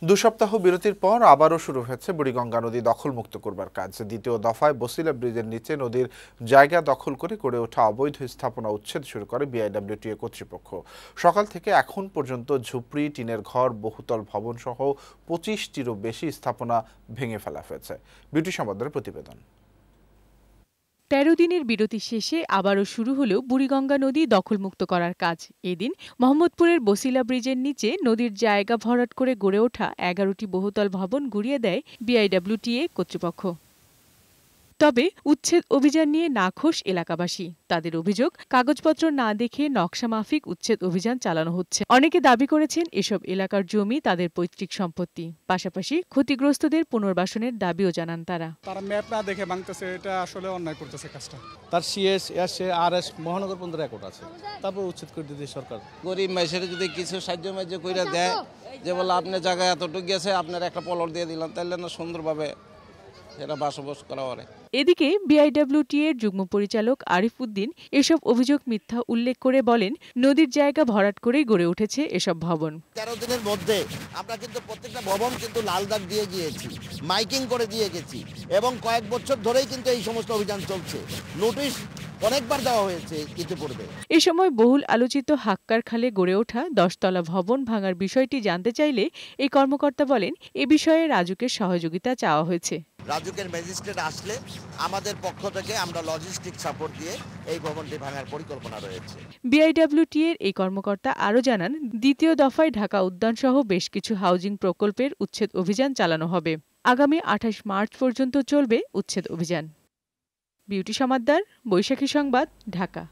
দুসপ্তাহ বিরতির পর আবারও শুরু হয়েছে বুড়িগঙ্গা নদী দখলমুক্ত করবার কাজ। দ্বিতীয় দফায় বসিলা ব্রিজের নিচে নদীর জায়গা দখল করে গড়ে ওঠা অবৈধ স্থাপনা উচ্ছেদ শুরু করে বিআইডব্লিউটিএ কর্তৃপক্ষ। সকাল থেকে এখন পর্যন্ত ঝুপড়ি, টিনের ঘর, বহুতল ভবন সহ 25টিরও বেশি স্থাপনা ভেঙে ফেলা হয়েছে। বিউটি সংবাদের প্রতিবেদন। ১৩ দিনের বিরতি শেষে আবারও শুরু হলো বুড়িগঙ্গা নদী দখলমুক্ত করার কাজ। এদিন মোহাম্মদপুরের বসিলা ব্রিজের নিচে নদীর জায়গা ভরাট করে গড়ে ওঠা ১১টি বহুতল ভবন গুঁড়িয়ে দেয় বিআইডব্লিউটিএ কর্তৃপক্ষ। তবে উচ্ছেদ অভিযান নিয়ে নাখোশ এলাকাবাসী। তাদের অভিযোগ, কাগজপত্র না দেখে নকশা মাফিক উচ্ছেদ অভিযান চালানো হচ্ছে। অনেকে দাবি করেছেন এসব এলাকার জমি তাদের পৈতৃক সম্পত্তি। পাশাপাশি ক্ষতিগ্রস্তদের পুনর্বাসনের দাবিও জানান তারা। তারা ম্যাপ না দেখে ভাঙতেছে, এটা আসলে অন্যায় করতেছে কাজটা। তার সিএস, এসএ, আরএস মহানগর পর্যন্ত রেকর্ড আছে, তারপর উচ্ছেদ করে দিতে সরকার। গরিব মানুষের যদি কিছু সাহায্য করে দেয়, যে বলে আপনার জায়গায় এতটুকু গেছে, আপনার একটা পলট দিয়ে দিলাম, তাহলে না সুন্দরভাবে এটা বসবাস করা পারে। এদিকে বিআইডব্লিউটিএর যুগ্ম পরিচালক আরিফ উদ্দিন এসব অভিযোগ মিথ্যা উল্লেখ করে বলেন, নদীর জায়গা ভরাট করেই গড়ে উঠেছে এসব ভবন। ১৩ দিনের মধ্যে আমরা কিন্তু প্রত্যেকটা ভবন কিন্তু লাল দাগ দিয়ে গিয়েছি, মাইকিং করে দিয়ে গেছি এবং কয়েক বছর ধরেই কিন্তু এই সমস্ত অভিযান চলছে। নোটিশ অনেকবার দেওয়া হয়েছে ইতিপূর্বে। এ সময় বহুল আলোচিত হাক্কার খালে গড়ে ওঠা ১০তলা ভবন ভাঙার বিষয়টি জানতে চাইলে এই কর্মকর্তা বলেন, এ বিষয়ে রাজুকের সহযোগিতা চাওয়া হয়েছে। রাজুকের ম্যাজিস্ট্রেট আসলে আমাদের পক্ষ থেকে আমরা লজিস্টিক সাপোর্ট দিয়ে এই ভবনটি ভাঙার পরিকল্পনা রয়েছে। বিআইডব্লিউটিএর এই কর্মকর্তা আরও জানান, দ্বিতীয় দফায় ঢাকা উদ্যানসহ বেশ কিছু হাউজিং প্রকল্পের উচ্ছেদ অভিযান চালানো হবে। আগামী ২৮ মার্চ পর্যন্ত চলবে উচ্ছেদ অভিযান। বিউটি সমাদ্দার, বৈশাখী সংবাদ, ঢাকা।